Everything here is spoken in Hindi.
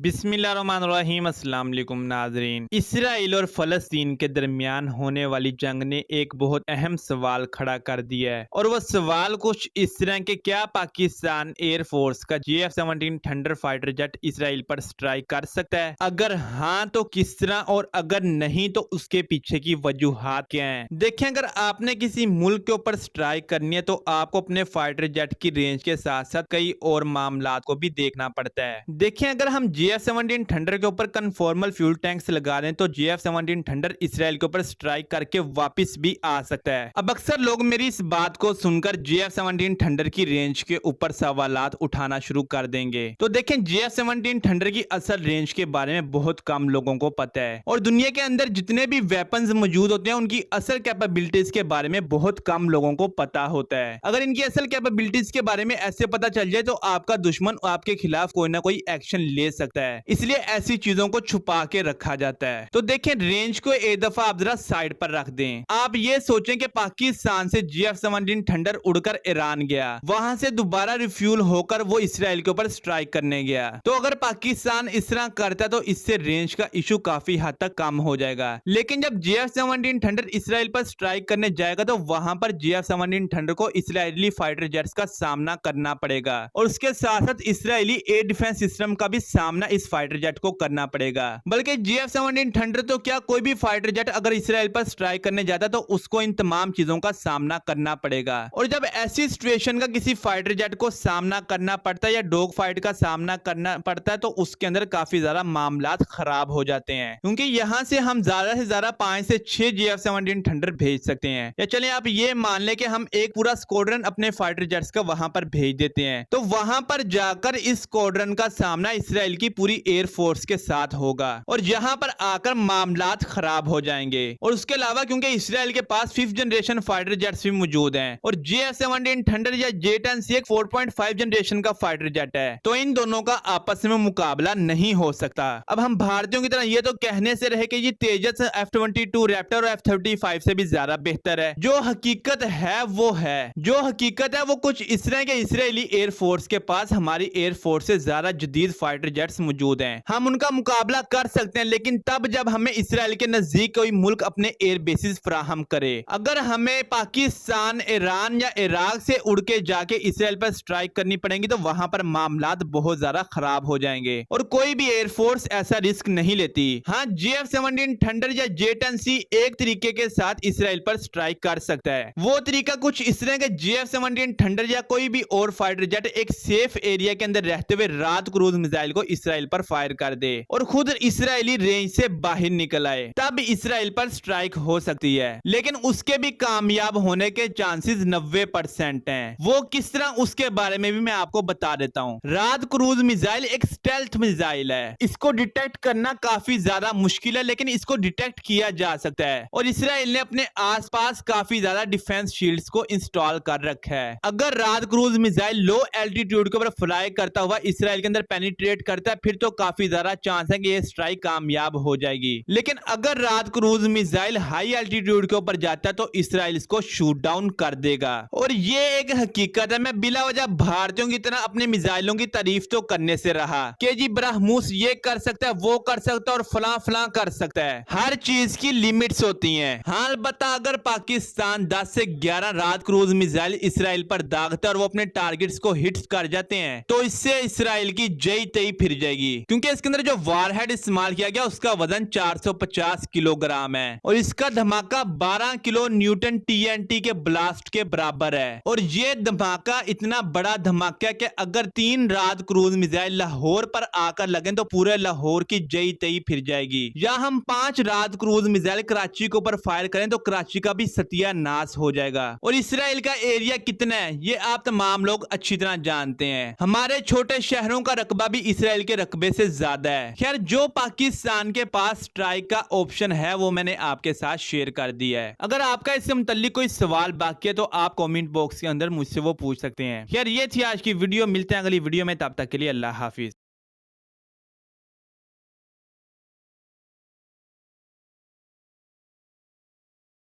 बिस्मिल्लाहिर्रहमानिर्रहीम। अस्सलाम वालेकुम नाजरीन। इसराइल और फ़लस्तीन के दरमियान होने वाली जंग ने एक बहुत अहम सवाल खड़ा कर दिया है और वह सवाल कुछ इस तरह के, क्या पाकिस्तान एयरफोर्स का JF-17 thunder fighter jet Israel पर स्ट्राइक कर सकता है? अगर हाँ तो किस तरह, और अगर नहीं तो उसके पीछे की वजूहात क्या हैं? देखें, अगर आपने किसी मुल्क के ऊपर स्ट्राइक करनी है तो आपको अपने फाइटर जेट की रेंज के साथ साथ कई और मामलात को भी देखना पड़ता है। देखें, अगर हम JF-17 थंडर के ऊपर कन्फॉर्मल फ्यूल टैंक्स लगा दें तो JF-17 थंडर इसराइल के ऊपर स्ट्राइक करके वापस भी आ सकता है। अब अक्सर लोग मेरी इस बात को सुनकर JF-17 थंडर की रेंज के ऊपर सवालात उठाना शुरू कर देंगे। तो देखें, JF-17 थंडर की असल रेंज के बारे में बहुत कम लोगों को पता है और दुनिया के अंदर जितने भी वेपन्स मौजूद होते हैं उनकी असल कैपेबिलिटीज के बारे में बहुत कम लोगों को पता होता है। अगर इनकी असल कैपेबिलिटीज के बारे में ऐसे पता चल जाए तो आपका दुश्मन आपके खिलाफ कोई ना कोई एक्शन ले सकता है, इसलिए ऐसी चीजों को छुपा के रखा जाता है। तो देखें, रेंज को एक दफा आप जरा साइड पर रख दें। आप ये सोचें कि पाकिस्तान से JF-17 थंडर उड़कर ईरान गया, वहां से दोबारा रिफ्यूल होकर वो इसराइल के ऊपर स्ट्राइक करने गया। तो अगर पाकिस्तान इस तरह करता तो इससे रेंज का इशू काफी हद तक कम हो जाएगा। लेकिन जब JF-17 थंडर इसराइल पर स्ट्राइक करने जाएगा तो वहां पर JF-17 थंडर को इसराइली फाइटर जेट्स का सामना करना पड़ेगा और उसके साथ साथ इसराइली एयर डिफेंस सिस्टम का भी सामना इस फाइटर जेट को करना पड़ेगा। बल्कि JF-17 थंडर तो क्या, कोई भी फाइटर जेट अगर इसराइल पर स्ट्राइक करने जाता तो उसको इन तमाम चीजों का सामना करना पड़ेगा। और जब ऐसी सिचुएशन का किसी फाइटर जेट को सामना करना पड़ता है या डॉग फाइट का सामना करना पड़ता है तो उसके अंदर काफी ज्यादा मामलात खराब हो जाते हैं, क्योंकि यहाँ से हम ज्यादा से ज्यादा 5 से 6 JF-17 थंडर भेज सकते हैं। या चले आप ये मान ले कि हम एक पूरा स्क्वाड्रन अपने फाइटर जेट्स का वहां पर भेज देते हैं, तो वहां पर जाकर इस स्क्वाड्रन का सामना इसराइल की पूरी एयर फोर्स के साथ होगा और यहां पर आकर मामलात खराब हो जाएंगे। और उसके अलावा क्योंकि इसराइल के पास 5th जनरेशन फाइटर जेट्स भी मौजूद हैं और JF-17 थंडर या J-10C एक 4.5 जनरेशन का फाइटर जेट है, तो इन दोनों का आपस में मुकाबला नहीं हो सकता। अब हम भारतीयों की तरह ये तो कहने से रहे कि ये तेजस F-22 रैप्टर और F-35 से भी ज्यादा बेहतर है। जो हकीकत है वो है, जो हकीकत है वो कुछ इस तरह के, इसराइली एयर फोर्स के पास हमारी एयर फोर्स से ज्यादा जदीद फाइटर जेट्स मौजूद हैं। हम उनका मुकाबला कर सकते हैं, लेकिन तब जब हमें इसराइल के नजदीक कोई मुल्क अपने एयर बेसिस फराहम करे। अगर हमें पाकिस्तान, ईरान या इराक से उड़ के जाके इसराइल पर स्ट्राइक करनी पड़ेगी तो वहां पर मामलात बहुत ज्यादा खराब हो जाएंगे और कोई भी एयर फोर्स ऐसा रिस्क नहीं लेती। हाँ, JF-17 थंडर या J-10C एक तरीके के साथ इसराइल पर स्ट्राइक कर सकता है। वो तरीका कुछ इस तरह के, JF-17 थंडर या कोई भी और फाइटर जेट एक सेफ एरिया के अंदर रहते हुए रात क्रूज मिसाइल को इसराइल पर फायर कर दे और खुद इसराइली रेंज से बाहर निकल आए, तब इसराइल पर स्ट्राइक हो सकती है। लेकिन उसके भी कामयाब होने के चांसेस 90% हैं। वो किस तरह, उसके बारे में भी मैं आपको बता देता हूँ। रात क्रूज मिसाइल एक स्टेल्थ मिसाइल है, इसको डिटेक्ट करना काफी ज्यादा मुश्किल है, लेकिन इसको डिटेक्ट किया जा सकता है और इसराइल ने अपने आसपास काफी ज्यादा डिफेंस शील्ड्स को इंस्टॉल कर रखा है। अगर रात क्रूज मिसाइल लो एल्टीट्यूड के ऊपर फ्लाई करता हुआ इसराइल के अंदर पेनिट्रेट करता है फिर तो काफी ज्यादा चांस है कि ये स्ट्राइक कामयाब हो जाएगी। लेकिन अगर रात क्रूज मिसाइल हाई एल्टीट्यूड के ऊपर जाता है तो इसराइल इसको शूट डाउन कर देगा। और ये एक हकीकत है। मैं बिला वजह भारतीयों की तरह अपने मिसाइलों की तारीफ तो करने से रहा कि जी ब्रह्मोस ये कर सकता है, वो कर सकता है और फला फला कर सकता है। हर चीज की लिमिट्स होती हैं। हाँ, अलबत्ता अगर पाकिस्तान 10 से 11 रात क्रूज मिसाइल इसराइल पर दागता है और वो अपने टारगेट्स को हिट कर जाते हैं तो इससे इसराइल की जई तई फिर जाएगी, क्योंकि इसके अंदर जो वारहेड इस्तेमाल किया गया उसका वजन 450 किलोग्राम है और इसका धमाका 12 किलो न्यूटन TNT के ब्लास्ट के बराबर है। और ये धमाका इतना बड़ा धमाका है कि अगर 3 रात क्रूज मिसाइल लाहौर पर आकर लगे तो पूरे लाहौर की जई तई फिर जाएगी। या हम 5 रात क्रूज मिसाइल कराची के ऊपर फायर करें तो कराची का भी सत्यानाश हो जाएगा। और इसराइल का एरिया कितना है ये आप तमाम लोग अच्छी तरह जानते हैं। हमारे छोटे शहरों का रकबा भी इसराइल के रकबे से ज्यादा है। खैर, जो पाकिस्तान के पास स्ट्राइक का ऑप्शन है वो मैंने आपके साथ शेयर कर दिया है। अगर आपका इससे मुताल्लिक कोई सवाल बाकी है तो आप कमेंट बॉक्स के अंदर मुझसे वो पूछ सकते हैं। खैर, ये थी आज की वीडियो। मिलते हैं अगली वीडियो में, तब तक के लिए अल्लाह हाफिज।